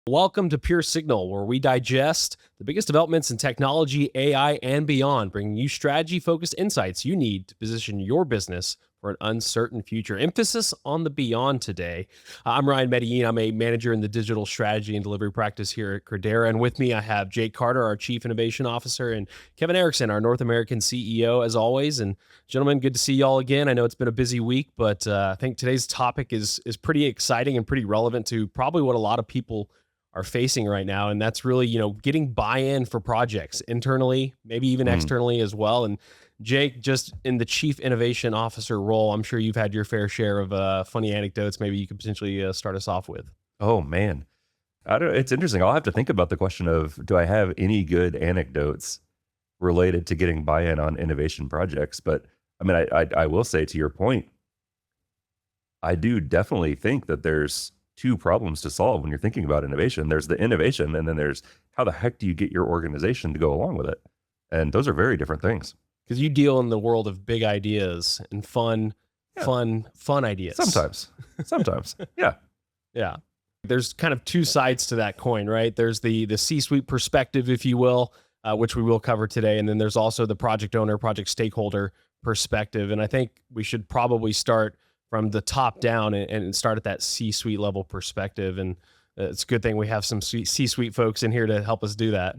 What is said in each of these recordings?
Welcome to Pure Signal, where we digest the biggest developments in technology, AI, and beyond, bringing you strategy-focused insights you need to position your business for an uncertain future. Emphasis on the beyond today. I'm Ryan Medellin. I'm a manager in the digital strategy and delivery practice here at Credera. And with me, I have Jake Carter, our Chief Innovation Officer, and Kevin Erickson, our North American CEO, as always. And gentlemen, good to see y'all again. I know it's been a busy week, but I think today's topic is pretty exciting and pretty relevant to probably what a lot of people are facing right now. And that's really, getting buy-in for projects internally, maybe even externally as well. And Jake, just in the Chief Innovation Officer role, I'm sure you've had your fair share of funny anecdotes. Maybe you could potentially start us off with. Oh man, it's interesting. I'll have to think about the question of, do I have any good anecdotes related to getting buy-in on innovation projects? But I mean, I will say, to your point, I do definitely think that there's two problems to solve when you're thinking about innovation. There's the innovation, and then there's how the heck do you get your organization to go along with it? And those are very different things. Because you deal in the world of big ideas and fun ideas. Sometimes. Yeah. Yeah. There's kind of two sides to that coin, right? There's the C-suite perspective, if you will, which we will cover today. And then there's also the project owner, project stakeholder perspective. And I think we should probably start from the top down and start at that C-suite level perspective. And it's a good thing we have some C-suite folks in here to help us do that.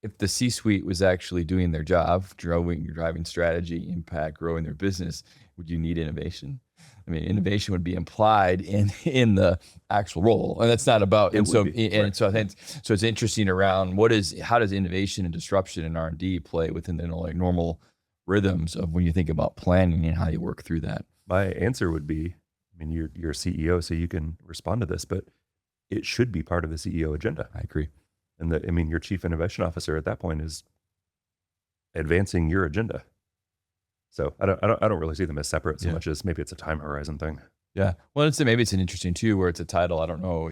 If the C-suite was actually doing their job, driving strategy, impact, growing their business, would you need innovation? I mean, innovation would be implied in the actual role, and that's not about. And so I think so. It's interesting around how does innovation and disruption and R&D play within the normal rhythms of when you think about planning and how you work through that. My answer would be, I mean, you're a CEO, so you can respond to this, but it should be part of the CEO agenda. I agree. And your Chief Innovation Officer at that point is advancing your agenda. So I don't really see them as separate so much as maybe it's a time horizon thing. Yeah. Well, maybe it's an interesting too, where it's a title. I don't know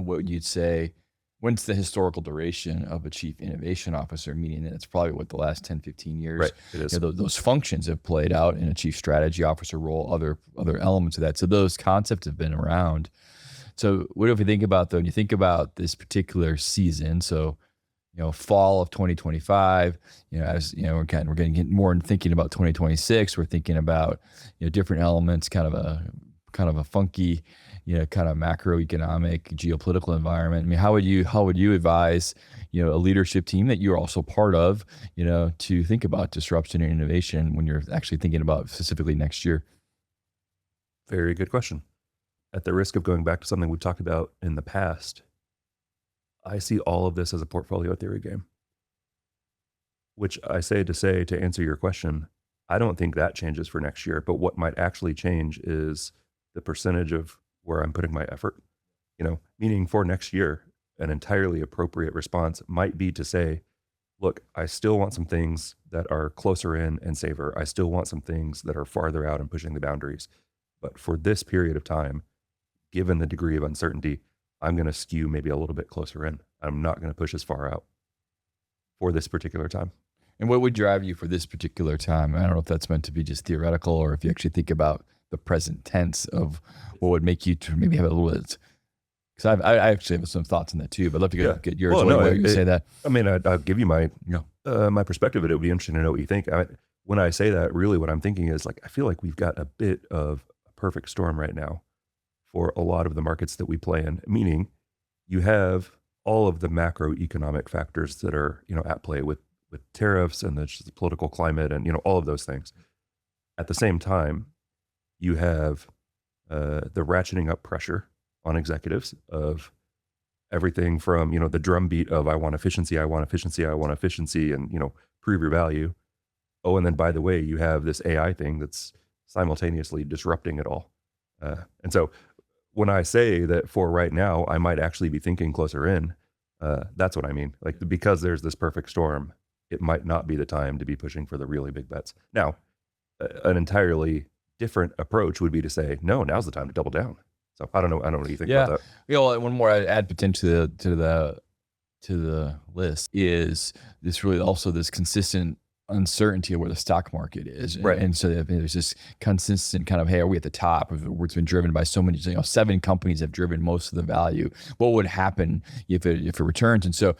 what you'd say. When's the historical duration of a Chief Innovation Officer? Meaning that it's probably what the last 10, 15 years. Right. It is. Those functions have played out in a Chief Strategy Officer role, other elements of that. So ththose concepts have been around. So what if we think about, though, when you think about this particular season, so, fall of 2025, as we're getting more in thinking about 2026, we're thinking about, different elements, kind of a funky, kind of macroeconomic geopolitical environment. I mean, how would you advise, a leadership team that you're also part of, to think about disruption and innovation when you're actually thinking about specifically next year? Very good question. At the risk of going back to something we've talked about in the past, I see all of this as a portfolio theory game. Which I say to answer your question, I don't think that changes for next year, but what might actually change is the percentage of where I'm putting my effort. Meaning for next year, an entirely appropriate response might be to say, look, I still want some things that are closer in and safer. I still want some things that are farther out and pushing the boundaries. But for this period of time, given the degree of uncertainty, I'm going to skew maybe a little bit closer in. I'm not going to push as far out for this particular time. And what would drive you for this particular time? I don't know if that's meant to be just theoretical or if you actually think about the present tense of what would make you to maybe have a little bit. Because I actually have some thoughts on that too, but I'd love to get yours. Well, no, you say that. I mean, I'll give you my my perspective, but it would be interesting to know what you think. When I say that, really what I'm thinking is I feel like we've got a bit of a perfect storm right now for a lot of the markets that we play in, meaning you have all of the macroeconomic factors that are, at play with tariffs and the political climate and, all of those things. At the same time, you have the ratcheting up pressure on executives of everything from, the drumbeat of I want efficiency, and, prove your value. Oh, and then by the way, you have this AI thing that's simultaneously disrupting it all. And so when I say that for right now, I might actually be thinking closer in, that's what I mean. Because there's this perfect storm, it might not be the time to be pushing for the really big bets. Now, an entirely different approach would be to say, no, now's the time to double down. So I don't know what you think about that. One more I'd add potentially to the list is this really also this consistent uncertainty of where the stock market is. Right. And so there's this consistent kind of, hey, are we at the top? It's been driven by so many, 7 companies have driven most of the value. What would happen if it returns? And so,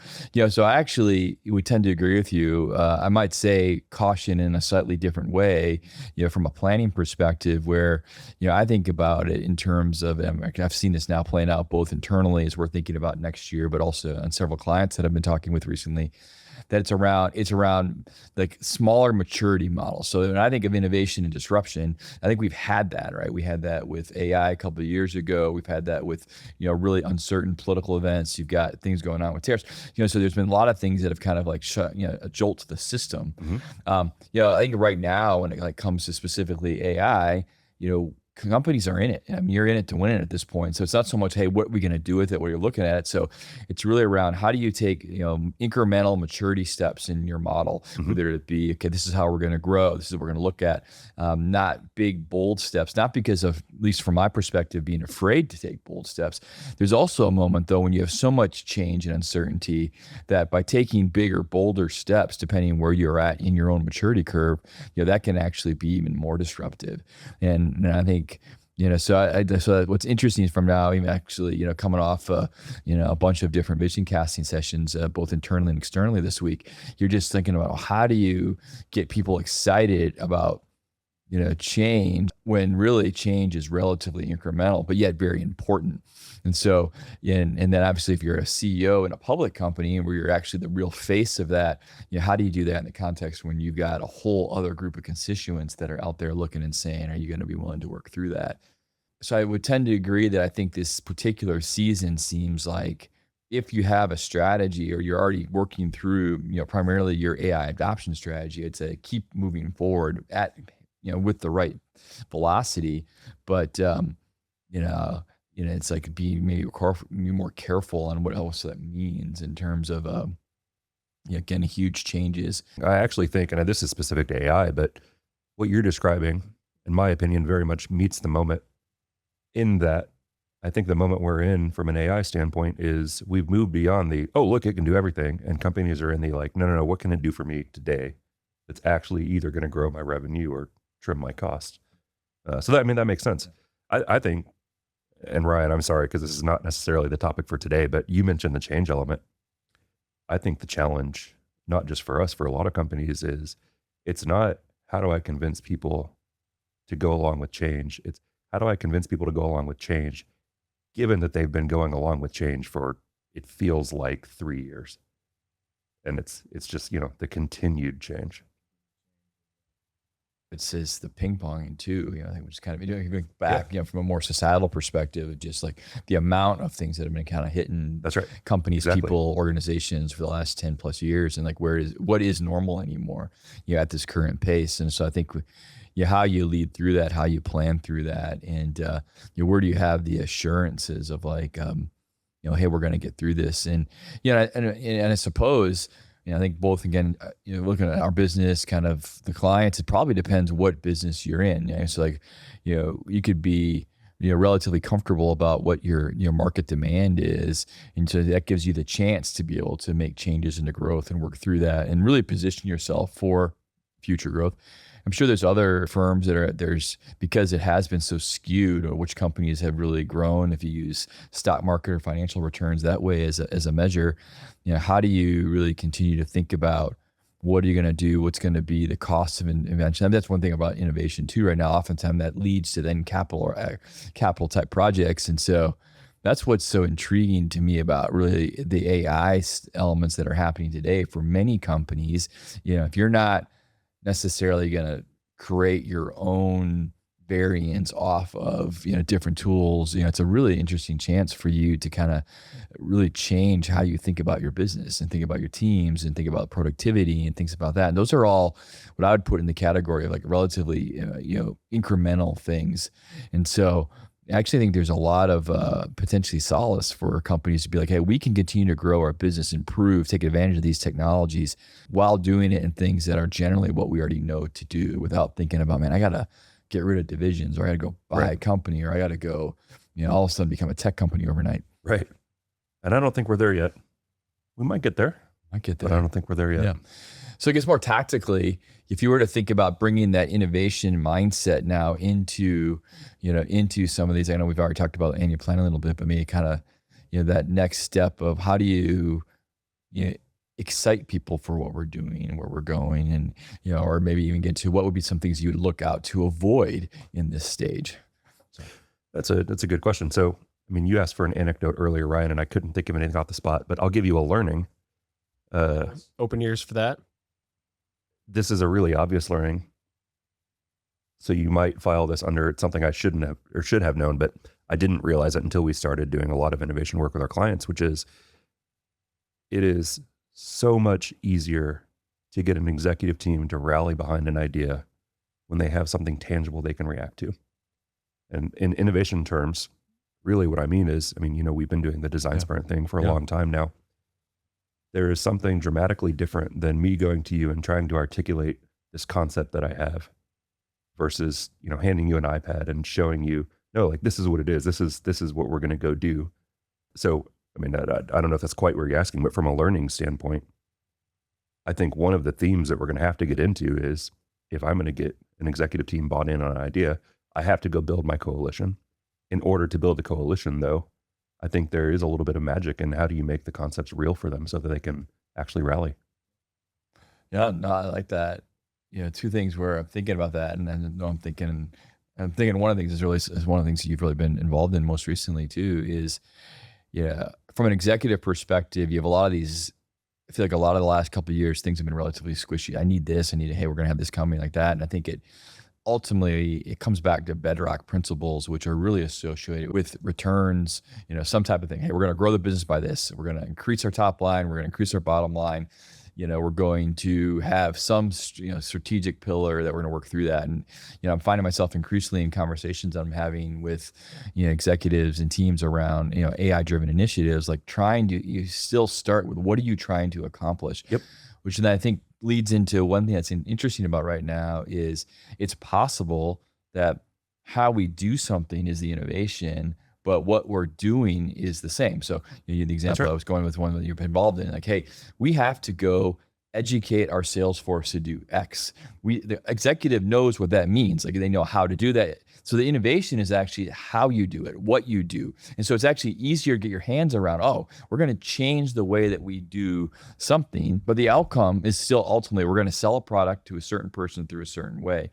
so I actually would tend to agree with you. I might say caution in a slightly different way, from a planning perspective, where, I think about it in terms of, I've seen this now playing out both internally as we're thinking about next year, but also on several clients that I've been talking with recently, that it's around like smaller maturity models. So when I think of innovation and disruption, I think we've had that, right? We had that with AI a couple of years ago. We've had that with, really uncertain political events. You've got things going on with tariffs, so there's been a lot of things that have kind of like shut, a jolt to the system. I think right now when it comes to specifically AI, companies are in it. I mean, you're in it to win it at this point. So it's not so much, hey, what are we going to do with it? What you're looking at it. So it's really around how do you take, incremental maturity steps in your model, whether it be, okay, this is how we're going to grow. This is what we're going to look at. Not big, bold steps, not because of, at least from my perspective, being afraid to take bold steps. There's also a moment though, when you have so much change and uncertainty that by taking bigger, bolder steps, depending on where you're at in your own maturity curve, that can actually be even more disruptive. And I think, so what's interesting is from now, even actually, coming off, a bunch of different vision casting sessions, both internally and externally this week, you're just thinking about how do you get people excited about, change when really change is relatively incremental, but yet very important. And so, and then obviously if you're a CEO in a public company where you're actually the real face of that, how do you do that in the context when you've got a whole other group of constituents that are out there looking and saying, are you going to be willing to work through that? So I would tend to agree that I think this particular season seems like if you have a strategy or you're already working through, primarily your AI adoption strategy, I'd say keep moving forward at, with the right velocity, but, it's like be more careful on what else that means in terms of, again, huge changes. I actually think, and this is specific to AI, but what you're describing, in my opinion, very much meets the moment, in that I think the moment we're in from an AI standpoint is we've moved beyond the, oh, look, it can do everything. And companies are in the like, no, what can it do for me today that's actually either going to grow my revenue or trim my cost? So that makes sense. I think, and Ryan, I'm sorry, because this is not necessarily the topic for today, but you mentioned the change element. I think the challenge, not just for us, for a lot of companies, is it's not how do I convince people to go along with change. It's how do I convince people to go along with change, given that they've been going along with change for, it feels like 3 years. And it's just, the continued change. It says the ping ponging too, I think, which is kind of going back, from a more societal perspective, just like the amount of things that have been kind of hitting That's right. companies, Exactly. people, organizations for the last 10 plus years. And like, what is normal anymore, at this current pace. And so I think how you lead through that, how you plan through that, and where do you have the assurances of like, hey, we're going to get through this. And, and I suppose, I think both, again, looking at our business, kind of the clients, it probably depends what business you're in. So like, you could be, relatively comfortable about what your market demand is. And so that gives you the chance to be able to make changes into growth and work through that and really position yourself for future growth. I'm sure there's other firms that because it has been so skewed, or which companies have really grown. If you use stock market or financial returns that way as a measure, how do you really continue to think about what are you going to do? What's going to be the cost of invention? And that's one thing about innovation too. Right now, oftentimes that leads to then capital type projects. And so that's what's so intriguing to me about really the AI elements that are happening today for many companies. If you're not necessarily going to create your own variants off of different tools, it's a really interesting chance for you to kind of really change how you think about your business and think about your teams and think about productivity and things about that. And those are all what I would put in the category of like relatively incremental things. And so I actually think there's a lot of potentially solace for companies to be like, hey, we can continue to grow our business, improve, take advantage of these technologies while doing it in things that are generally what we already know to do, without thinking about, man, I got to get rid of divisions, or I got to go buy a company, or I got to go, all of a sudden become a tech company overnight. Right. And I don't think we're there yet. We might get there. But I don't think we're there yet. Yeah. So I guess more tactically, if you were to think about bringing that innovation mindset now into, into some of these, I know we've already talked about annual planning a little bit, but maybe kind of, that next step of how do you excite people for what we're doing and where we're going, and, or maybe even get to what would be some things you would look out to avoid in this stage. So. That's a good question. So, I mean, you asked for an anecdote earlier, Ryan, and I couldn't think of anything off the spot, but I'll give you a learning. Open ears for that. This is a really obvious learning. So you might file this under something I shouldn't have or should have known, but I didn't realize it until we started doing a lot of innovation work with our clients, which is it is so much easier to get an executive team to rally behind an idea when they have something tangible they can react to. And in innovation terms, really what I mean is, we've been doing the design sprint thing for a long time now. There is something dramatically different than me going to you and trying to articulate this concept that I have versus, handing you an iPad and showing you, no, like this is what it is. This is what we're going to go do. So, I don't know if that's quite where you're asking, but from a learning standpoint, I think one of the themes that we're going to have to get into is if I'm going to get an executive team bought in on an idea, I have to go build my coalition. In order to build a coalition, though, I think there is a little bit of magic in how do you make the concepts real for them so that they can actually rally. Yeah, no, I like that. Two things where I'm thinking about that, and then I'm thinking one of the things is one of the things you've really been involved in most recently too is, from an executive perspective, you have a lot of these. I feel like a lot of the last couple of years, things have been relatively squishy. I need this. Hey, we're going to have this coming like that, and I think ultimately it comes back to bedrock principles, which are really associated with returns, some type of thing. Hey, we're going to grow the business by this. We're going to increase our top line. We're going to increase our bottom line. We're going to have some, strategic pillar that we're going to work through that. And, I'm finding myself increasingly in conversations I'm having with, executives and teams around, AI driven initiatives, like you still start with what are you trying to accomplish? Yep. Which then I think leads into one thing that's interesting about right now is it's possible that how we do something is the innovation, but what we're doing is the same. So the example I was going with one that you've been involved in, like, hey, we have to go educate our sales force to do X. The executive knows what that means. Like they know how to do that. So the innovation is actually how you do it, what you do. And so it's actually easier to get your hands around, we're going to change the way that we do something, but the outcome is still ultimately we're going to sell a product to a certain person through a certain way.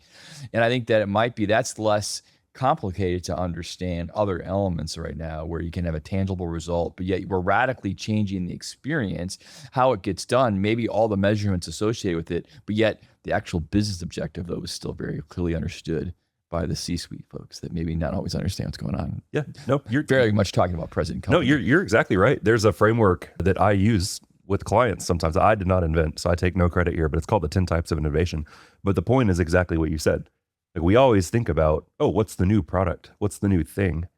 And I think that that's less complicated to understand other elements right now where you can have a tangible result, but yet we're radically changing the experience, how it gets done, maybe all the measurements associated with it, but yet the actual business objective, though, is still very clearly understood by the C-suite folks that maybe not always understand what's going on. Yeah, no, you're very much talking about present company. No, you're exactly right. There's a framework that I use with clients sometimes I did not invent, so I take no credit here, but it's called the 10 types of innovation. But the point is exactly what you said. Like we always think about, what's the new product? What's the new thing?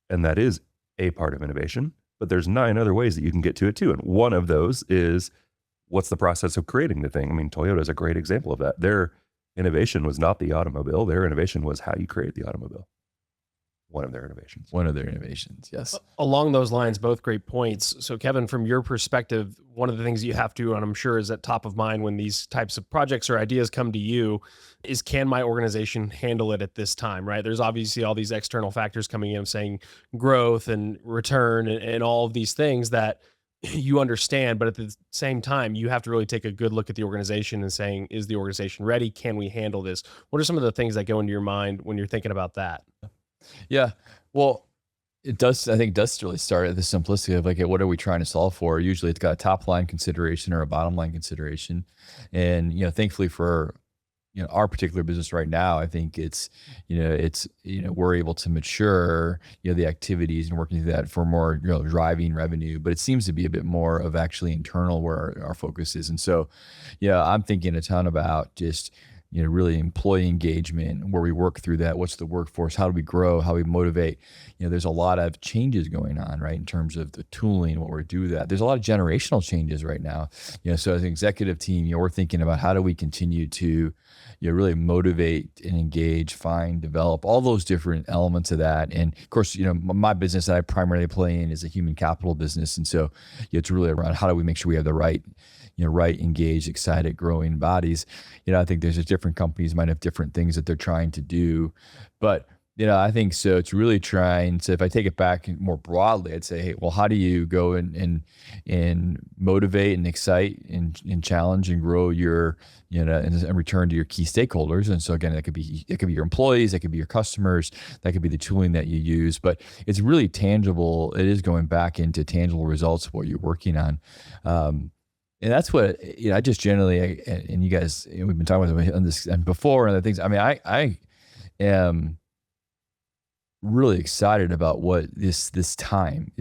And that is a part of innovation, but there's 9 other ways that you can get to it too. And one of those is what's the process of creating the thing? I mean, Toyota is a great example of that. Their innovation was not the automobile. Their innovation was how you create the automobile. One of their innovations, yes. Along those lines, both great points. So Kevin, from your perspective, one of the things you have to, and I'm sure is at top of mind when these types of projects or ideas come to you, is can my organization handle it at this time, right? There's obviously all these external factors coming in saying growth and return and all of these things that you understand, but at the same time, you have to really take a good look at the organization and saying, is the organization ready? Can we handle this? What are some of the things that go into your mind when you're thinking about that? Yeah. Well, I think it does really start at the simplicity of like, what are we trying to solve for? Usually it's got a top line consideration or a bottom line consideration. And, thankfully for, our particular business right now, I think we're able to mature, the activities and working through that for more, driving revenue, but it seems to be a bit more of actually internal where our focus is. And so, I'm thinking a ton about just, really employee engagement, where we work through that. What's the workforce? How do we grow? How we motivate? There's a lot of changes going on, right? In terms of the tooling, what we're doing that. There's a lot of generational changes right now. So as an executive team, we're thinking about how do we continue to, really motivate and engage, find, develop, all those different elements of that. And of course, my business that I primarily play in is a human capital business. And so it's really around how do we make sure we have the right right, engaged, excited, growing bodies. I think there's just different companies might have different things that they're trying to do, but I think so. It's really trying. So if I take it back more broadly, I'd say, hey, well, how do you go and motivate and excite and challenge and grow your, and return to your key stakeholders? And so again, it could be your employees, that could be your customers, that could be the tooling that you use. But it's really tangible. It is going back into tangible results of what you're working on. And that's what I just generally, and you guys, we've been talking about this and before and other things. I mean, I am really excited about what this time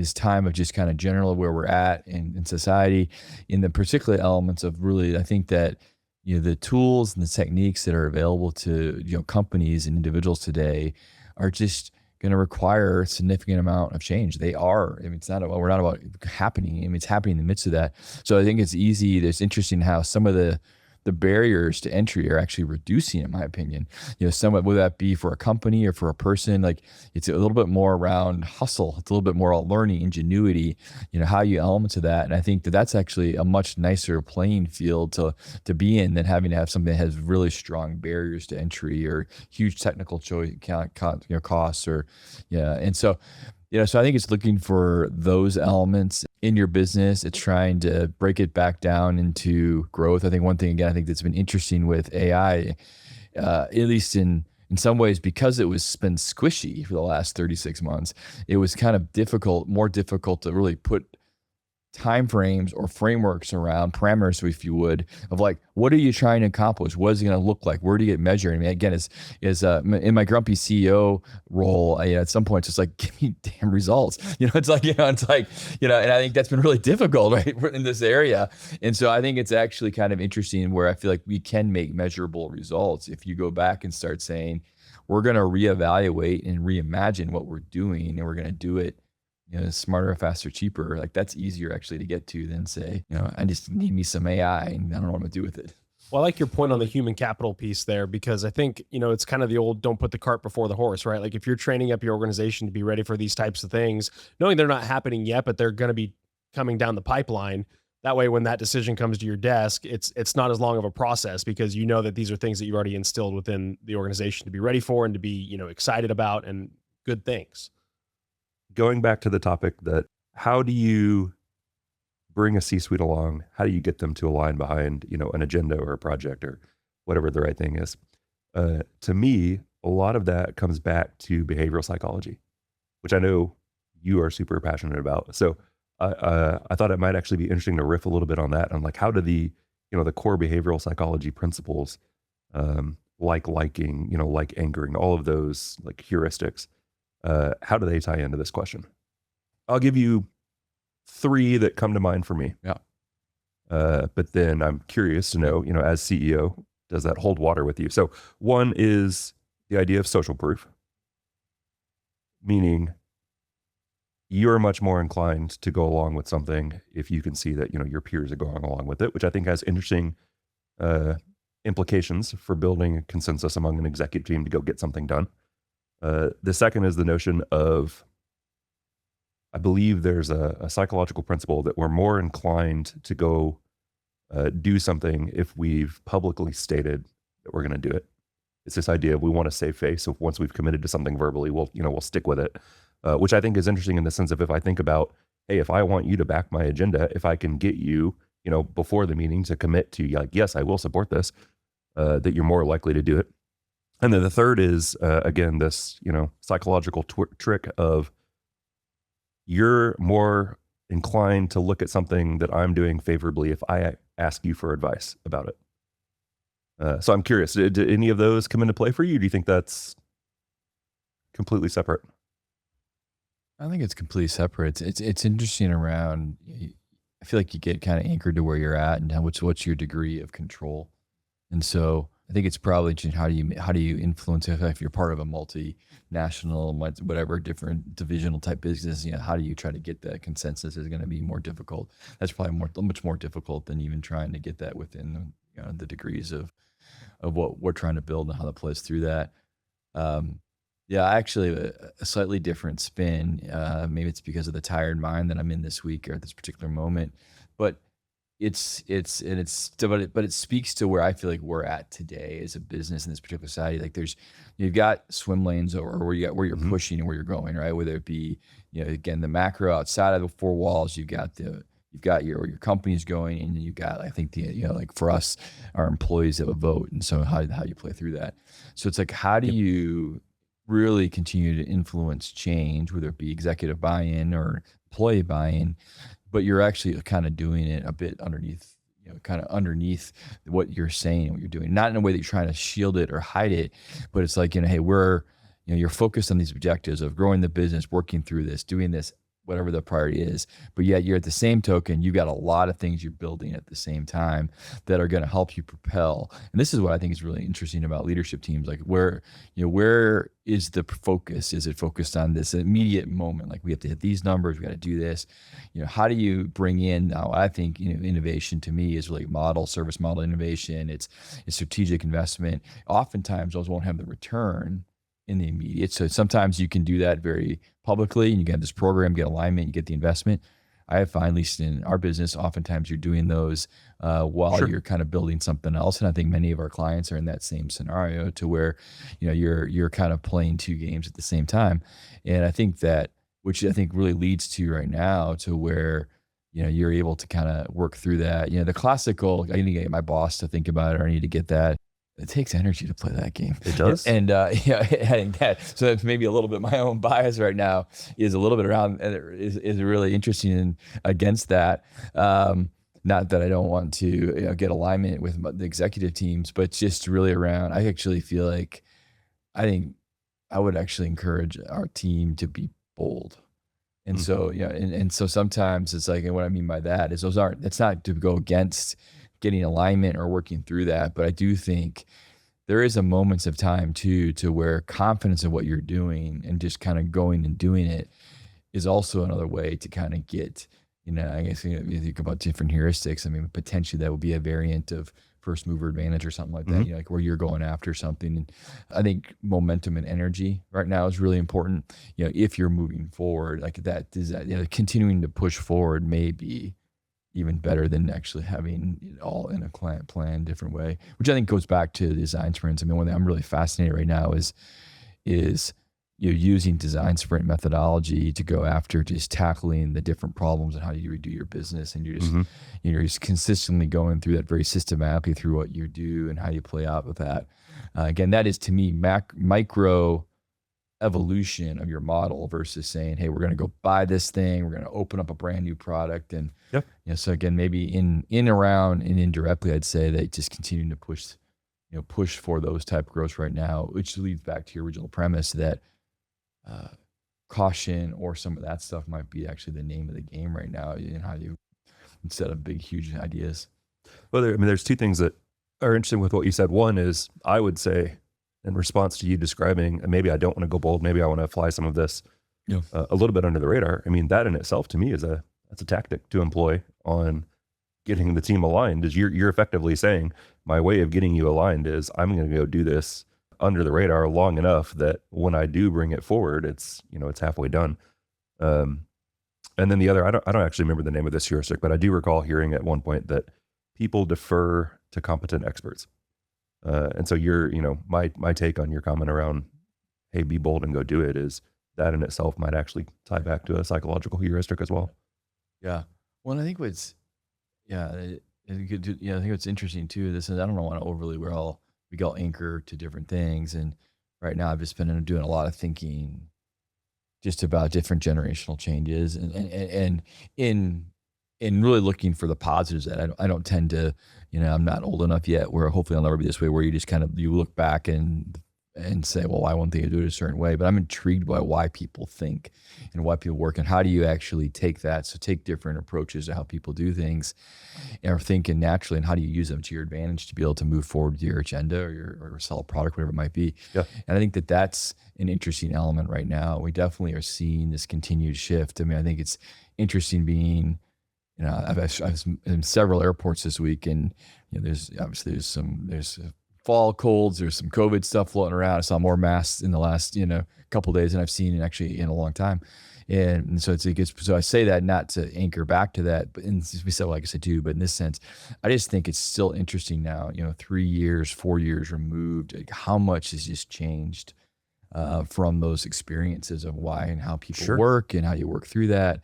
of just kind of general where we're at in society, in the particular elements of really, I think that the tools and the techniques that are available to companies and individuals today are just going to require a significant amount of change. They are. I mean, we're not about happening. I mean, it's happening in the midst of that. So I think it's easy. It's interesting how some of the barriers to entry are actually reducing, in my opinion. Somewhat, whether that be for a company or for a person, like it's a little bit more around hustle. It's a little bit more learning, ingenuity, how you element to that. And I think that that's actually a much nicer playing field to be in than having to have something that has really strong barriers to entry or huge technical costs or, And so, so I think it's looking for those elements in your business. It's trying to break it back down into growth. I think one thing, again, I think that's been interesting with AI, at least in some ways, because it was been squishy for the last 36 months, it was kind of more difficult to really put timeframes or frameworks around parameters, if you would, of like, what are you trying to accomplish? What is it going to look like? Where do you get measured? I mean, again, is in my grumpy CEO role, at some point, it's just like, give me damn results. It's like, and I think that's been really difficult, right, in this area. And so I think it's actually kind of interesting where I feel like we can make measurable results if you go back and start saying, we're going to reevaluate and reimagine what we're doing, and we're going to do it smarter, faster, cheaper. Like that's easier actually to get to than say, I just need me some AI and I don't know what I'm gonna do with it. Well, I like your point on the human capital piece there, because I think, it's kind of the old, don't put the cart before the horse, right? Like if you're training up your organization to be ready for these types of things, knowing they're not happening yet, but they're going to be coming down the pipeline. That way, when that decision comes to your desk, it's not as long of a process, because you know that these are things that you've already instilled within the organization to be ready for and to be, excited about, and good things. Going back to the topic that how do you bring a C-suite along? How do you get them to align behind, an agenda or a project or whatever the right thing is? To me, a lot of that comes back to behavioral psychology, which I know you are super passionate about. So I thought it might actually be interesting to riff a little bit on that, on like how do the core behavioral psychology principles, like liking, like angering, all of those like heuristics, how do they tie into this question? I'll give you 3 that come to mind for me. Yeah. But then I'm curious to know, as CEO, does that hold water with you? So one is the idea of social proof, meaning you're much more inclined to go along with something if you can see that, your peers are going along with it, which I think has interesting implications for building a consensus among an executive team to go get something done. The second is the notion of, I believe there's a psychological principle that we're more inclined to go do something if we've publicly stated that we're going to do it. It's this idea of we want to save face. So once we've committed to something verbally, we'll stick with it, which I think is interesting in the sense of, if I think about, hey, if I want you to back my agenda, if I can get you, before the meeting to commit to like, yes, I will support this, that you're more likely to do it. And then the third is, again, this, psychological trick of you're more inclined to look at something that I'm doing favorably if I ask you for advice about it. So I'm curious, did any of those come into play for you? Do you think that's completely separate? I think it's completely separate. It's interesting around, I feel like you get kind of anchored to where you're at and what's your degree of control. And so I think it's probably how do you influence it if you're part of a multinational, whatever different divisional type business. How do you try to get that consensus is going to be more difficult. That's probably much more difficult than even trying to get that within the degrees of what we're trying to build and how that plays through that. Actually a slightly different spin. Maybe it's because of the tired mind that I'm in this week or at this particular moment, but but it speaks to where I feel like we're at today as a business in this particular society. Like you've got swim lanes or where you're pushing and where you're going, right? Whether it be, again, the macro outside of the four walls, you've got where your company's going, and you've got, I think, like for us, our employees have a vote, and so how you play through that. So it's like, how do you really continue to influence change, whether it be executive buy-in or employee buy-in, but you're actually kind of doing it a bit underneath, kind of underneath what you're saying, what you're doing, not in a way that you're trying to shield it or hide it, but it's like, hey, you're focused on these objectives of growing the business, working through this, doing this, whatever the priority is, but yet you're at the same token, you got a lot of things you're building at the same time that are going to help you propel. And this is what I think is really interesting about leadership teams. Like where is the focus? Is it focused on this immediate moment? Like we have to hit these numbers, we got to do this. How do you bring in now? I think, innovation to me is really service model innovation. It's strategic investment. Oftentimes those won't have the return in the immediate. So sometimes you can do that very publicly, and you get this program, get alignment, you get the investment. I have found, at least in our business, oftentimes you're doing those while you're kind of building something else. And I think many of our clients are in that same scenario to where, you're kind of playing two games at the same time. And I think that, which I think really leads to right now to where, you're able to kind of work through that. The classical, I need to get my boss to think about it, or I need to get that. It takes energy to play that game. It does. And heading that. So that's maybe a little bit my own bias right now is a little bit around, is really interesting and against that. Not that I don't want to get alignment with the executive teams, but just really around, I actually feel like, I think I would actually encourage our team to be bold. And so, and so sometimes it's like, and what I mean by that is it's not to go against getting alignment or working through that. But I do think there is a moments of time too, to where confidence in what you're doing and just kind of going and doing it is also another way to kind of get, I guess, you think about different heuristics. I mean, potentially that would be a variant of first mover advantage or something like that, like where you're going after something. And I think momentum and energy right now is really important. If you're moving forward like that, continuing to push forward may be even better than actually having it all in a client plan different way, which I think goes back to design sprints. I mean, one thing I'm really fascinated right now is using design sprint methodology to go after just tackling the different problems and how you redo your business. And you're just consistently going through that very systematically through what you do and how you play out with that. Again, that is to me micro evolution of your model versus saying, hey, we're going to go buy this thing, we're going to open up a brand new product. And so again, maybe in around and indirectly, I'd say that just continuing to push for those type of growth right now, which leads back to your original premise that caution or some of that stuff might be actually the name of the game right now in how you, instead of big huge ideas. Well, there's two things that are interesting with what you said. One is, I would say, in response to you describing, maybe I don't want to go bold, maybe I want to fly some of this a little bit under the radar. I mean, that in itself to me is that's a tactic to employ on getting the team aligned. Is you're effectively saying, my way of getting you aligned is I'm going to go do this under the radar long enough that when I do bring it forward, it's halfway done. And then the other, I don't actually remember the name of this heuristic, but I do recall hearing at one point that people defer to competent experts. And so my take on your comment around, hey, be bold and go do it, is that in itself might actually tie back to a psychological heuristic as well. Yeah. Well, I think I think what's interesting too, this is, I don't want to overly, we all anchor to different things. And right now I've just been doing a lot of thinking just about different generational changes and in really looking for the positives that I don't tend to, I'm not old enough yet where hopefully I'll never be this way, where you just kind of, you look back and say, well, why won't they do it a certain way? But I'm intrigued by why people think and why people work and how do you actually take that? So take different approaches to how people do things and are thinking naturally, and how do you use them to your advantage to be able to move forward with your agenda or sell a product, whatever it might be. Yeah. And I think that that's an interesting element right now. We definitely are seeing this continued shift. I mean, I think it's interesting being, I was in several airports this week, and there's fall colds. There's some COVID stuff floating around. I saw more masks in the last, couple of days than I've seen actually in a long time. And so so I say that not to anchor back to that, but we said, well, I guess I do, but in this sense, I just think it's still interesting now, 3 years, 4 years removed, like how much has just changed from those experiences of why and how people work and how you work through that.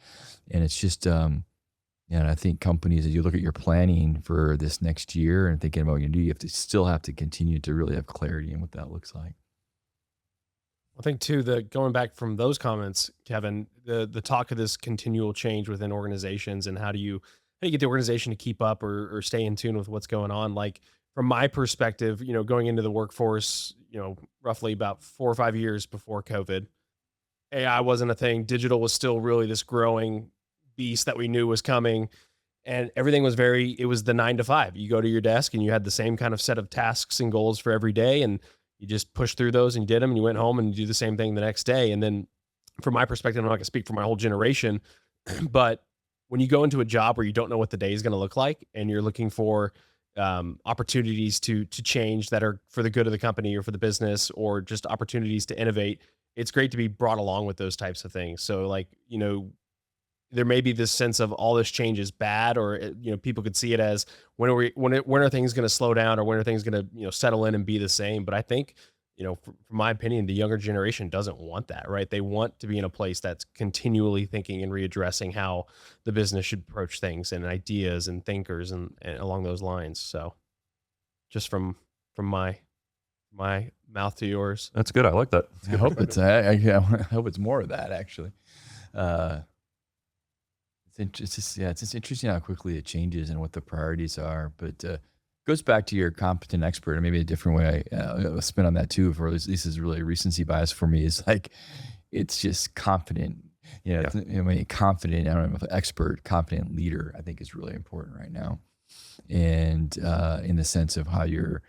And it's just, and I think companies, as you look at your planning for this next year and thinking about what you do, you still have to continue to really have clarity in what that looks like. I think too, going back from those comments, Kevin, the talk of this continual change within organizations and how do you get the organization to keep up or stay in tune with what's going on? Like from my perspective, going into the workforce, roughly about 4 or 5 years before COVID, AI wasn't a thing. Digital was still really this growing beast that we knew was coming. And everything was it was the 9 to 5. You go to your desk and you had the same kind of set of tasks and goals for every day. And you just pushed through those and you did them and you went home and you do the same thing the next day. And then from my perspective, I'm not gonna speak for my whole generation, but when you go into a job where you don't know what the day is going to look like and you're looking for opportunities to change that are for the good of the company or for the business or just opportunities to innovate, it's great to be brought along with those types of things. So like, there may be this sense of all this change is bad, or people could see it as when are things going to slow down, or when are things going to settle in and be the same. But I think from my opinion, the younger generation doesn't want that, right? They want to be in a place that's continually thinking and readdressing how the business should approach things and ideas and thinkers and along those lines. So, just from my mouth to yours. That's good. I like that. I hope I hope it's more of that actually. It's just interesting how quickly it changes and what the priorities are. But goes back to your competent expert, and maybe a different way I spin on that too. For at least is really a recency bias for me. Is like it's just confident. Confident. I don't know if expert, confident leader. I think is really important right now, and in the sense of how you're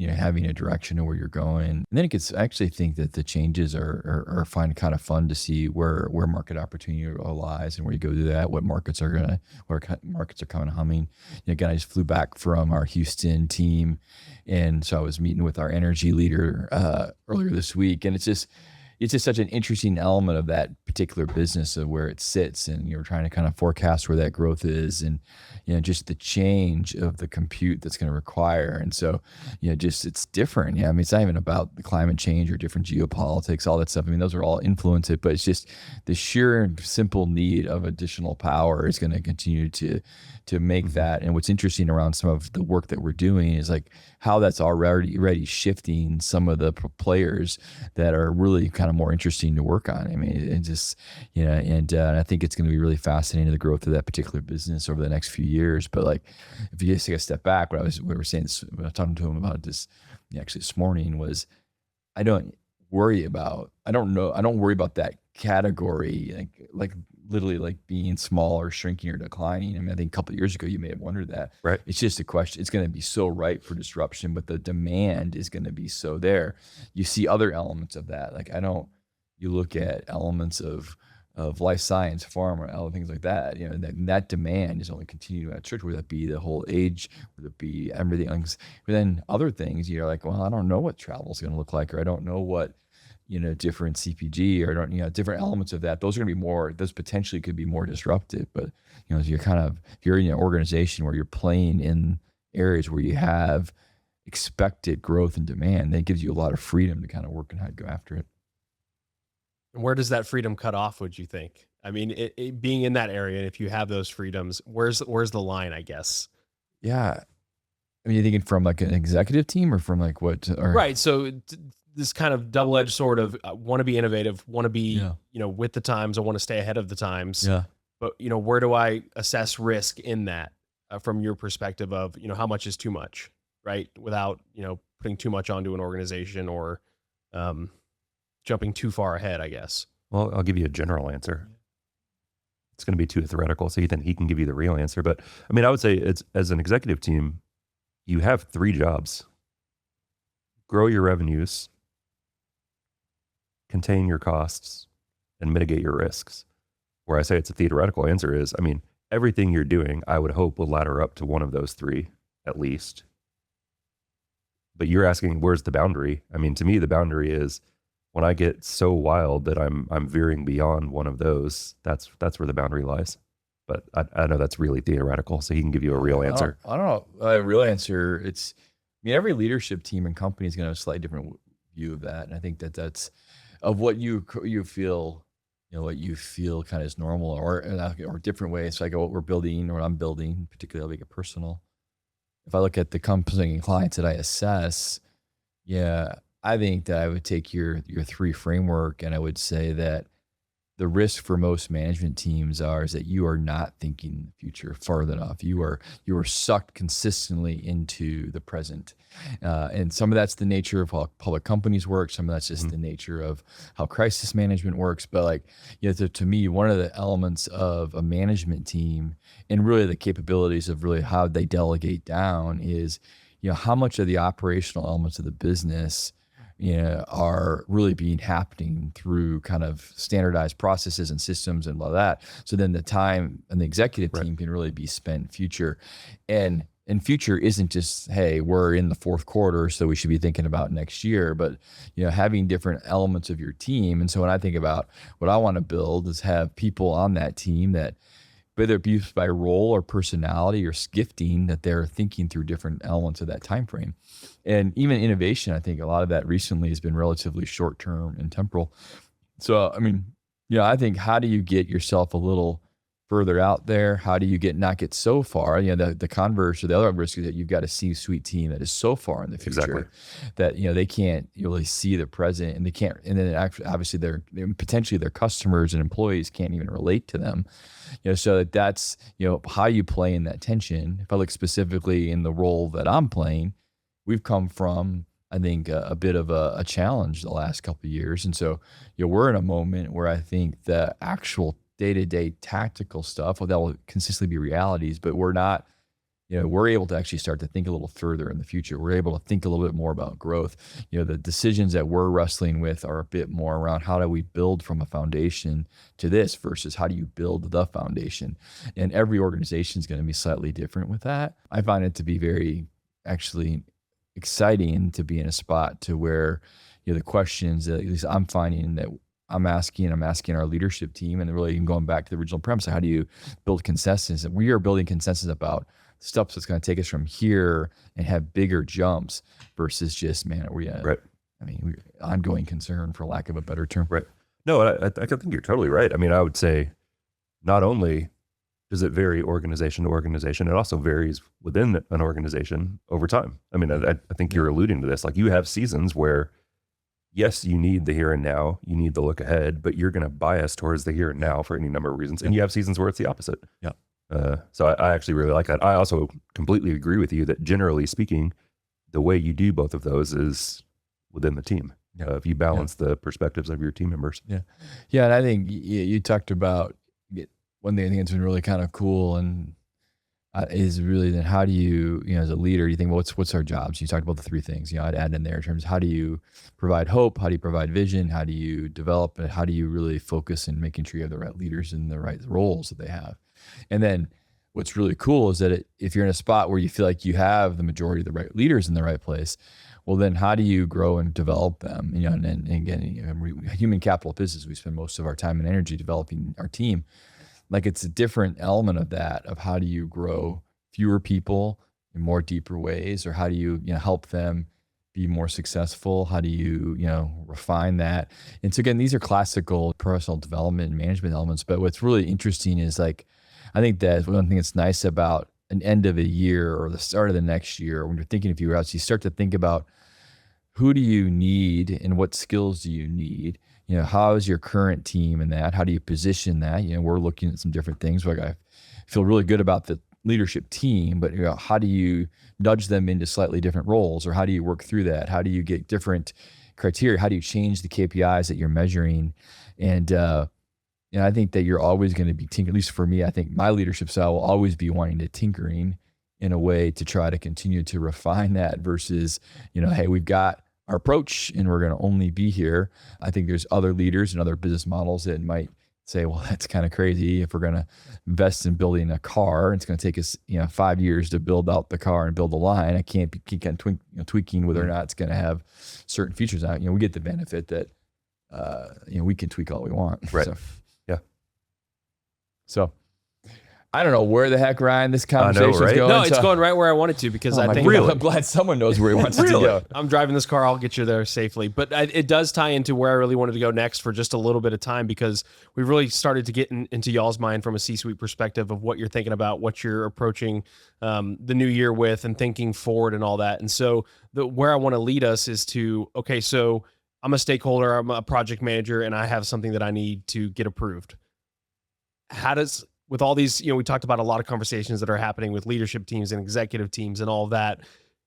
having a direction of where you're going. And then it gets, I actually think that the changes are kind of fun to see where market opportunity lies and where you go do that, where markets are coming humming. Again, I just flew back from our Houston team. And so I was meeting with our energy leader earlier this week. And it's just such an interesting element of that particular business of where it sits, and you're trying to kind of forecast where that growth is, and just the change of the compute that's going to require. And so just it's different. I mean, it's not even about the climate change or different geopolitics, all that stuff. I mean, those are all influence it, but it's just the sheer and simple need of additional power is going to continue to make that. And what's interesting around some of the work that we're doing is like how that's already shifting some of the players that are really kind of more interesting to work on. I mean, it just, and I think it's going to be really fascinating, the growth of that particular business over the next few years. But like, if you just take a step back, when I was talking to him about this actually this morning, was I don't worry about that category, like literally like being small or shrinking or declining. I mean, I think a couple of years ago, you may have wondered that. Right. It's just a question. It's going to be so ripe for disruption, but the demand is going to be so there. You see other elements of that. Like you look at elements of life science, pharma, other things like that, that demand is only continuing at church, whether that be the whole age, whether it be everything. But then other things, you're like, well, I don't know what travel is going to look like, or I don't know what, different CPG or different elements of that. Those are going to be more, those potentially could be more disruptive. But, you're in an organization where you're playing in areas where you have expected growth and demand, that gives you a lot of freedom to kind of work and how to go after it. And where does that freedom cut off, would you think? I mean, it being in that area, if you have those freedoms, where's the line, I guess? Yeah. I mean, you're thinking from like an executive team or from like what? Right. So this kind of double-edged sword of want to be innovative, want to be, with the times, I want to stay ahead of the times. Yeah. But, where do I assess risk in that from your perspective of, how much is too much, right? Without, putting too much onto an organization or jumping too far ahead, I guess. Well, I'll give you a general answer. It's going to be too theoretical, so he can give you the real answer. But I mean, I would say it's, as an executive team, you have 3 jobs: grow your revenues, contain your costs, and mitigate your risks. Where I say it's a theoretical answer is, I mean, everything you're doing, I would hope will ladder up to one of those 3 at least. But you're asking, where's the boundary? I mean, to me, the boundary is when I get so wild that I'm veering beyond one of those. That's where the boundary lies. But I know that's really theoretical, so he can give you a real answer. I don't know. A real answer. I mean, every leadership team and company is going to have a slightly different view of that, and I think that's of what you feel. What you feel kind of is normal, or different ways. So I go, what we're building, or what I'm building, particularly I'll make it personal. If I look at the company and clients that I assess, I think that I would take your 3 framework, and I would say that the risk for most management teams is that you are not thinking the future far enough. You are sucked consistently into the present, and some of that's the nature of how public companies work. Some of that's just the nature of how crisis management works. But to me, one of the elements of a management team, and really the capabilities of really how they delegate down, is how much of the operational elements of the business are really happening through kind of standardized processes and systems and all that. So then the time and the executive team can really be spent future. And future isn't just, hey, we're in the fourth quarter, so we should be thinking about next year, but having different elements of your team. And so when I think about what I want to build is have people on that team that, whether it be by role or personality or gifting, that they're thinking through different elements of that time frame. And even innovation, I think a lot of that recently has been relatively short-term and temporal. So, I mean, I think, how do you get yourself a little further out there? How do you not get so far? The converse, or the other risk, is that you've got a C-suite team that is so far in the future that they can't really see the present, and they can't. And then actually, obviously, potentially their customers and employees can't even relate to them. So that's how you play in that tension. If I look specifically in the role that I'm playing, we've come from, I think, a bit of a challenge the last couple of years, and so we're in a moment where I think the actual day-to-day tactical stuff, that will consistently be realities, but we're not, we're able to actually start to think a little further in the future. We're able to think a little bit more about growth. The decisions that we're wrestling with are a bit more around how do we build from a foundation to this versus how do you build the foundation. And every organization is going to be slightly different with that. I find it to be very actually exciting to be in a spot to where, the questions that at least I'm finding that I'm asking our leadership team, and really even going back to the original premise, how do you build consensus? And we are building consensus about stuff that's going to take us from here and have bigger jumps versus just, man, are we ongoing concern, for lack of a better term. Right. No, I think you're totally right. I mean, I would say not only does it vary organization to organization, it also varies within an organization over time. I mean, I think you're alluding to this. Like, you have seasons where, yes, you need the here and now, you need the look ahead, but you're going to bias towards the here and now for any number of reasons. And you have seasons where it's the opposite. Yeah. So I actually really like that. I also completely agree with you that, generally speaking, the way you do both of those is within the team. If you balance the perspectives of your team members. Yeah. And I think you talked about one thing I think that's been really kind of cool, and is really then how do you, as a leader, you think, well, what's our jobs? You talked about the 3 things. I'd add in there in terms of how do you provide hope, how do you provide vision, how do you develop, and how do you really focus in making sure you have the right leaders in the right roles that they have. And then what's really cool is that if you're in a spot where you feel like you have the majority of the right leaders in the right place, well, then how do you grow and develop them? And again, human capital business, we spend most of our time and energy developing our team. Like, it's a different element of that, of how do you grow fewer people in more deeper ways, or how do you, help them be more successful? How do you, refine that? And so again, these are classical personal development and management elements. But what's really interesting is, like, I think that one thing that's nice about an end of a year or the start of the next year, when you're thinking of your outs, you start to think about who do you need and what skills do you need? How is your current team in that? How do you position that? We're looking at some different things. Like, I feel really good about the leadership team, but how do you nudge them into slightly different roles, or how do you work through that? How do you get different criteria? How do you change the KPIs that you're measuring? And I think that you're always going to be tinkering. At least for me, I think my leadership style will always be wanting to tinkering in a way to try to continue to refine that versus, hey, we've got our approach and we're going to only be here. I think there's other leaders and other business models that might say, well, that's kind of crazy. If we're going to invest in building a car, it's going to take us, 5 years to build out the car and build the line. I can't keep kind of tweaking whether or not it's going to have certain features on it. We get the benefit that, we can tweak all we want. Right. So, Yeah. So I don't know where the heck, Ryan, this conversation is right? going. No, it's going right where I want it to, because I think I'm glad someone knows where he wants it to go. I'm driving this car. I'll get you there safely. But it does tie into where I really wanted to go next for just a little bit of time, because we've really started to get into y'all's mind from a C-suite perspective of what you're thinking about, what you're approaching the new year with, and thinking forward and all that. And so where I want to lead us is to, okay, so I'm a stakeholder, I'm a project manager, and I have something that I need to get approved. With all these, we talked about a lot of conversations that are happening with leadership teams and executive teams and all of that.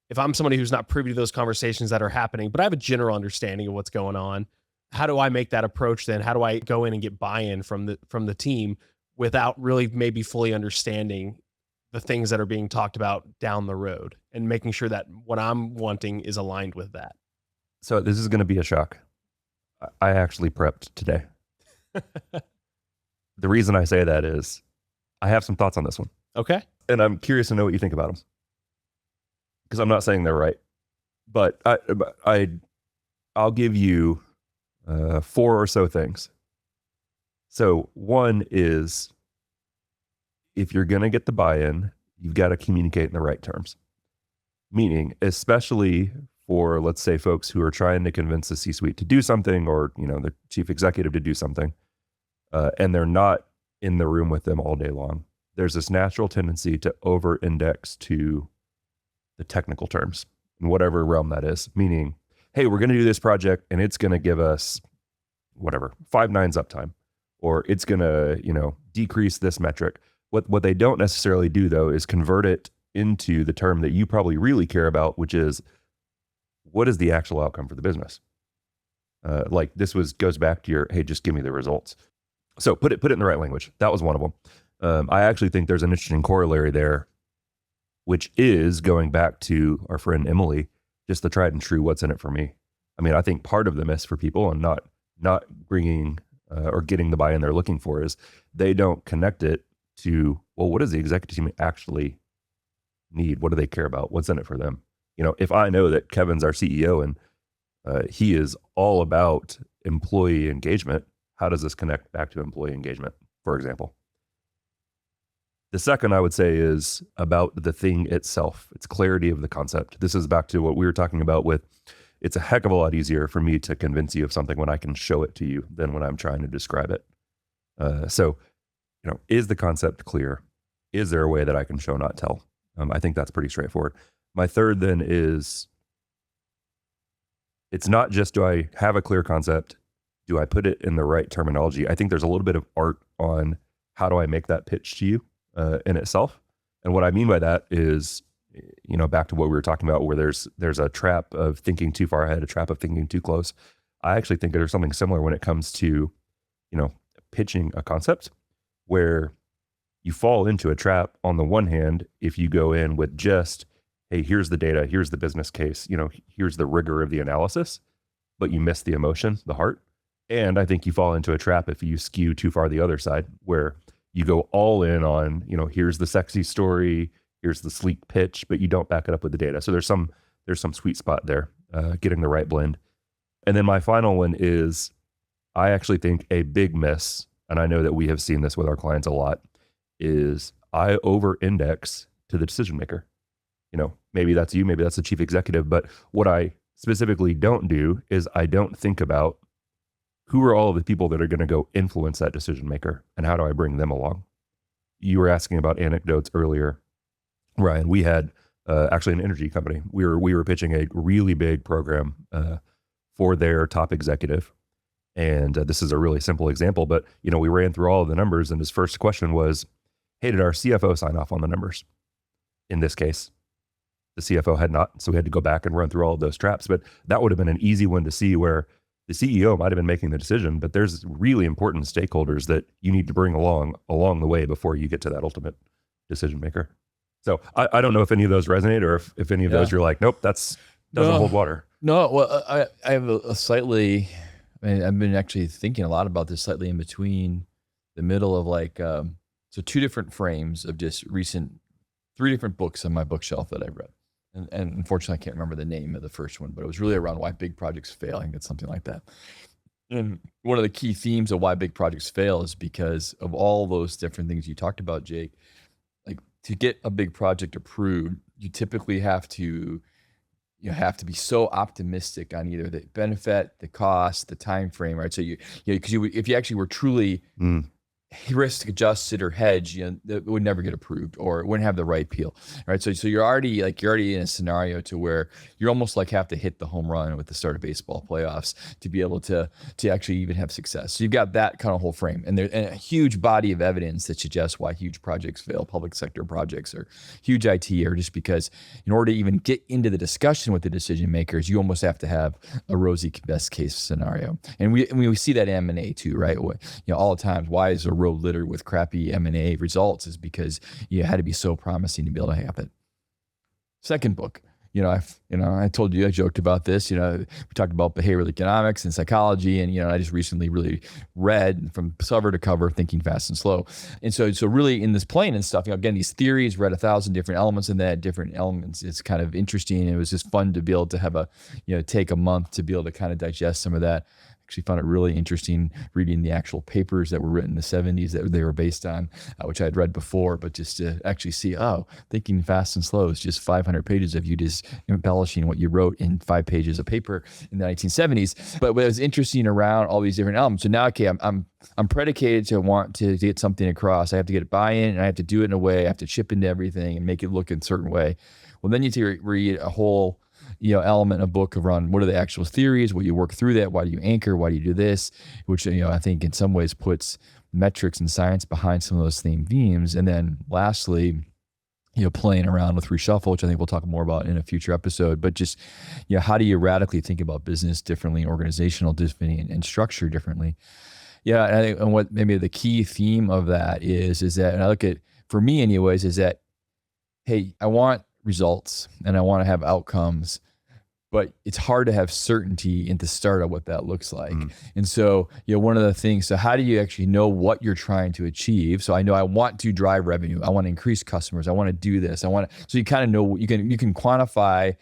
If I'm somebody who's not privy to those conversations that are happening, but I have a general understanding of what's going on, how do I make that approach then? How do I go in and get buy-in from the team without really maybe fully understanding the things that are being talked about down the road, and making sure that what I'm wanting is aligned with that? So this is going to be a shock. I actually prepped today. The reason I say that is I have some thoughts on this one. Okay. And I'm curious to know what you think about them, because I'm not saying they're right, but I'll give you 4 or so things. So one is, if you're going to get the buy-in, you've got to communicate in the right terms. Meaning, especially for, let's say, folks who are trying to convince the C-suite to do something, or the chief executive to do something, and they're not in the room with them all day long. There's this natural tendency to over-index to the technical terms in whatever realm that is. Meaning, hey, we're going to do this project and it's going to give us whatever 5 nines uptime, or it's going to decrease this metric. What they don't necessarily do, though, is convert it into the term that you probably really care about, which is, what is the actual outcome for the business? Like goes back to your, hey, just give me the results. So put it in the right language. That was one of them. I actually think there's an interesting corollary there, which is going back to our friend Emily, just the tried and true, what's in it for me. I mean, I think part of the miss for people and not bringing or getting the buy-in they're looking for is they don't connect it to, well, what does the executive team actually need? What do they care about? What's in it for them? If I know that Kevin's our CEO and he is all about employee engagement, how does this connect back to employee engagement, for example? The second I would say is about the thing itself. It's clarity of the concept. This is back to what we were talking about with, it's a heck of a lot easier for me to convince you of something when I can show it to you than when I'm trying to describe it. So, is the concept clear? Is there a way that I can show, not tell? I think that's pretty straightforward. My third then is, it's not just, do I have a clear concept? Do I put it in the right terminology? I think there's a little bit of art on how do I make that pitch to you in itself. And what I mean by that is, back to what we were talking about, where there's a trap of thinking too far ahead, a trap of thinking too close. I actually think there's something similar when it comes to, pitching a concept, where you fall into a trap on the one hand if you go in with just, hey, here's the data, here's the business case, here's the rigor of the analysis, but you miss the emotion, the heart. And I think you fall into a trap if you skew too far the other side, where you go all in on, here's the sexy story, here's the sleek pitch, but you don't back it up with the data. So there's some sweet spot there, getting the right blend. And then my final one is, I actually think a big miss, and I know that we have seen this with our clients a lot, is I over-index to the decision maker. Maybe that's you, maybe that's the chief executive, but what I specifically don't do is I don't think about, who are all of the people that are going to go influence that decision maker, and how do I bring them along? You were asking about anecdotes earlier, Ryan. We had actually an energy company. We were pitching a really big program for their top executive, and this is a really simple example, but we ran through all of the numbers, and his first question was, "Hey, did our CFO sign off on the numbers?" In this case, the CFO had not, so we had to go back and run through all of those traps. But that would have been an easy one to see, where the CEO might have been making the decision, but there's really important stakeholders that you need to bring along the way before you get to that ultimate decision maker. So I don't know if any of those resonate, or if any of those you're like, nope, doesn't hold water. No, well, I have a slightly, I've been actually thinking a lot about this, slightly in between the middle of like, so 2 different frames of just recent, 3 different books on my bookshelf that I've read. And unfortunately, I can't remember the name of the first one, but it was really around why big projects fail. I think it's something like that. And one of the key themes of why big projects fail is because of all those different things you talked about, Jake. Like, to get a big project approved, you typically have to be so optimistic on either the benefit, the cost, the time frame, right? So if you actually were truly risk adjusted or hedge, it would never get approved, or it wouldn't have the right appeal, right? So you're already in a scenario to where you're almost like have to hit the home run with the start of baseball playoffs to be able to actually even have success. So you've got that kind of whole frame, and there's a huge body of evidence that suggests why huge projects fail, public sector projects or huge IT, or just because in order to even get into the discussion with the decision makers, you almost have to have a rosy best case scenario. And we see that in M&A too, right? All the times, why is a road littered with crappy M&A results is because you had to be so promising to be able to have it. Second book, I told you, I joked about this, we talked about behavioral economics and psychology, and, I just recently really read from cover to cover Thinking Fast and Slow. And so really in this plane and stuff, again, these theories, read 1,000 different elements in that, different elements. It's kind of interesting. It was just fun to be able to have take a month to be able to kind of digest some of that. Actually found it really interesting reading the actual papers that were written in the 70s that they were based on, which I had read before, but just to actually see, Thinking Fast and Slow is just 500 pages of you just embellishing what you wrote in 5 pages of paper in the 1970s. But what was interesting around all these different elements. So now, okay, I'm predicated to want to get something across. I have to get buy-in, and I have to do it in a way. I have to chip into everything and make it look in a certain way. Well, then you have to read a whole element, a book around what are the actual theories, will you work through that, why do you anchor, why do you do this, which I think in some ways puts metrics and science behind some of those themes. And then lastly, playing around with reshuffle, which I think we'll talk more about in a future episode, but just how do you radically think about business differently, organizational differently, and structure differently. And what maybe the key theme of that is that, and I look at, for me anyways, is that, hey, I want results and I want to have outcomes, but it's hard to have certainty in the start of what that looks like. And so, one of the things, so how do you actually know what you're trying to achieve? So I know I want to drive revenue. I want to increase customers. I want to do this. So you kind of know, you can quantify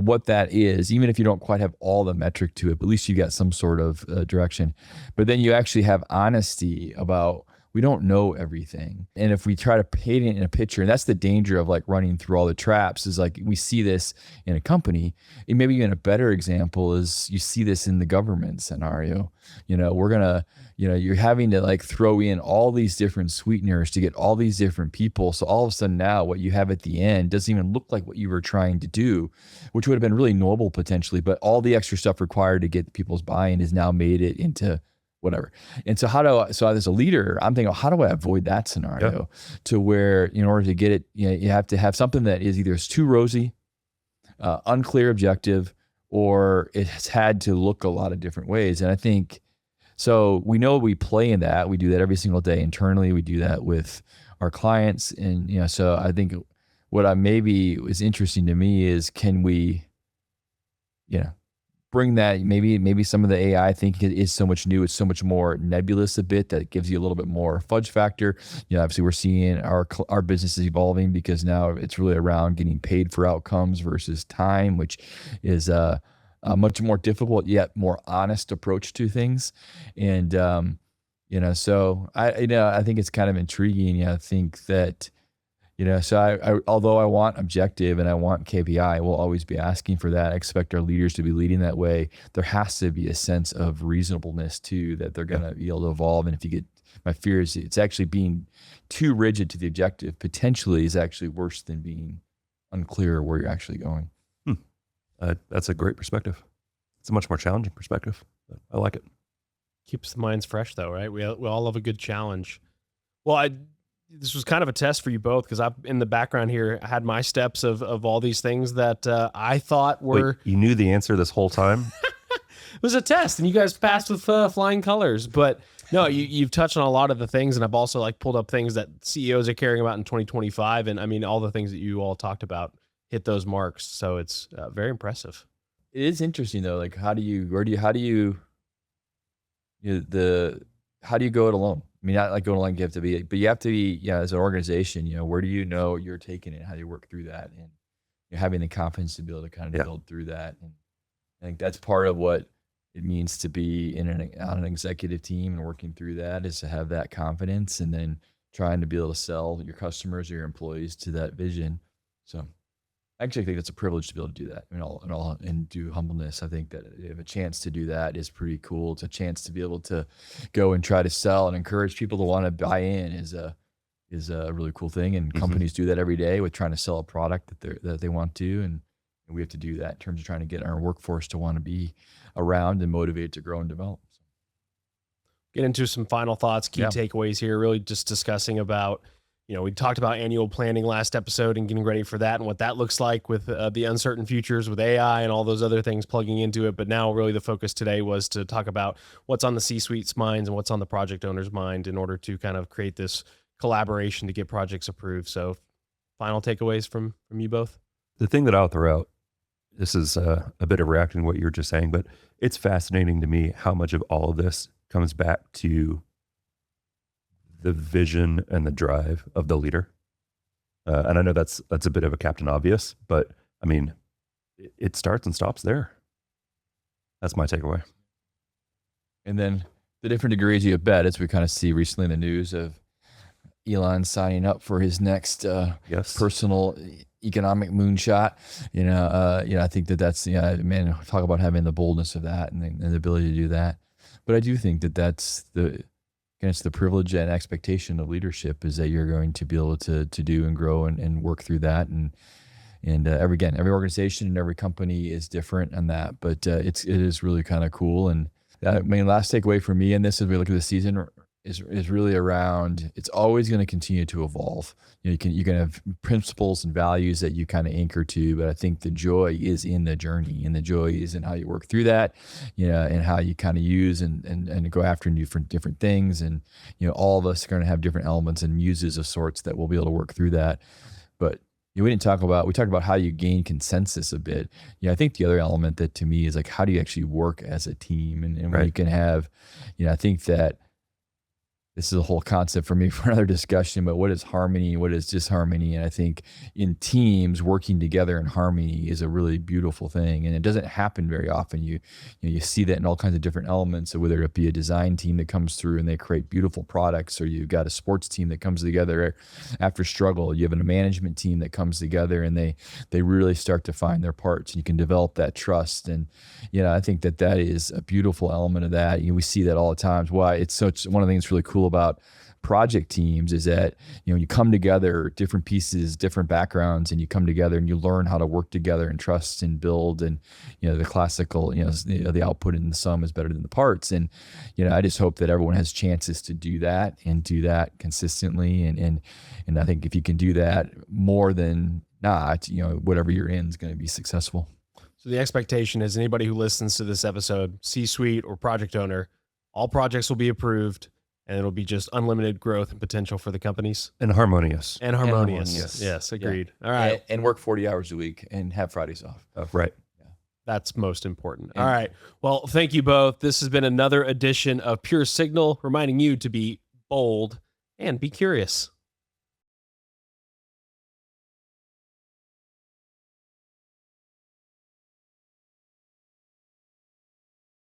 what that is, even if you don't quite have all the metric to it, but at least you got some sort of direction. But then you actually have honesty about, we don't know everything. And if we try to paint it in a picture, and that's the danger of like running through all the traps, is like we see this in a company. And maybe even a better example is you see this in the government scenario. We're going to, you're having to like throw in all these different sweeteners to get all these different people. So all of a sudden now what you have at the end doesn't even look like what you were trying to do, which would have been really noble potentially, but all the extra stuff required to get people's buy-in has now made it into whatever. And so as a leader, I'm thinking, how do I avoid that scenario to where in order to get it, you have to have something that is either too rosy, unclear objective, or it has had to look a lot of different ways. And I think, so we know we play in that. We do that every single day internally. We do that with our clients. And, so I think what maybe is interesting to me is, can we, bring that, maybe some of the AI thinking is so much new, it's so much more nebulous a bit, that gives you a little bit more fudge factor. Obviously we're seeing our business is evolving because now it's really around getting paid for outcomes versus time, which is a much more difficult yet more honest approach to things. And so I think it's kind of intriguing. I think that so I although I want objective and I want KPI, we'll always be asking for that. I expect our leaders to be leading that way. There has to be a sense of reasonableness too, that they're going to be able to evolve. And if you get, my fear is it's actually being too rigid to the objective potentially is actually worse than being unclear where you're actually going. That's a great perspective. It's a much more challenging perspective, but I like it. Keeps the minds fresh though, right? We all love a good challenge. Well, this was kind of a test for you both, because I, in the background here, I had my steps of all these things that I thought were... Wait, you knew the answer this whole time? It was a test, and you guys passed with flying colors. But no, you've touched on a lot of the things, and I've also like pulled up things that CEOs are caring about in 2025. And I mean, all the things that you all talked about hit those marks. So it's very impressive. It is interesting though. Like, how do you go it alone? I mean, not like going along, you have to be, but you have to be, yeah, as an organization, where do you know you're taking it, how do you work through that? And you're having the confidence to be able to kind of build through that. And I think that's part of what it means to be on an executive team and working through that, is to have that confidence and then trying to be able to sell your customers or your employees to that vision. So I actually think that's a privilege to be able to do that. I mean, and do humbleness. I think that you have a chance to do that is pretty cool. It's a chance to be able to go and try to sell and encourage people to want to buy in is a really cool thing. And companies do that every day with trying to sell a product that they want to. And we have to do that in terms of trying to get our workforce to want to be around and motivated to grow and develop. Get into some final thoughts, key takeaways here, really just discussing about, we talked about annual planning last episode and getting ready for that and what that looks like with the uncertain futures with AI and all those other things plugging into it. But now really the focus today was to talk about what's on the C-suite's minds and what's on the project owner's mind in order to kind of create this collaboration to get projects approved. So final takeaways from you both? The thing that I'll throw out, this is a bit of reacting to what you were just saying, but it's fascinating to me how much of all of this comes back to the vision and the drive of the leader. And I know that's a bit of a Captain Obvious, but I mean, it starts and stops there. That's my takeaway. And then the different degrees you bet, as we kind of see recently in the news of Elon signing up for his next personal economic moonshot. I think that's, man, talk about having the boldness of that and the ability to do that. But I do think that that's it's the privilege and expectation of leadership, is that you're going to be able to do and grow and work through that. And every organization and every company is different on that, but it is really kind of cool. And I mean, last takeaway for me in this, as we look at the season, is really around, it's always going to continue to evolve. You can have principles and values that you kind of anchor to, but I think the joy is in the journey, and the joy is in how you work through that, and how you kind of use and go after different things. And, all of us are going to have different elements and muses of sorts that we'll be able to work through that. But we talked about how you gain consensus a bit. I think the other element that to me is like, how do you actually work as a team? And when you can have, I think that this is a whole concept for me for another discussion, but what is harmony? What is disharmony? And I think in teams, working together in harmony is a really beautiful thing. And it doesn't happen very often. You see that in all kinds of different elements. So whether it be a design team that comes through and they create beautiful products, or you've got a sports team that comes together after struggle, you have a management team that comes together and they really start to find their parts, and you can develop that trust. And, I think that is a beautiful element of that. We see that all the times. Why it's one of the things that's really cool about project teams is that you come together, different pieces, different backgrounds, and you come together and you learn how to work together and trust and build. And the classical the output and the sum is better than the parts. And I just hope that everyone has chances to do that and do that consistently. And I think if you can do that more than not, whatever you're in is going to be successful. So the expectation is anybody who listens to this episode, C-suite or project owner, all projects will be approved, and it'll be just unlimited growth and potential for the companies. And harmonious. Yes, agreed. Yeah. All right. And work 40 hours a week and have Fridays off. Right. Yeah. That's most important. All right. Well, thank you both. This has been another edition of Pure Signal, reminding you to be bold and be curious.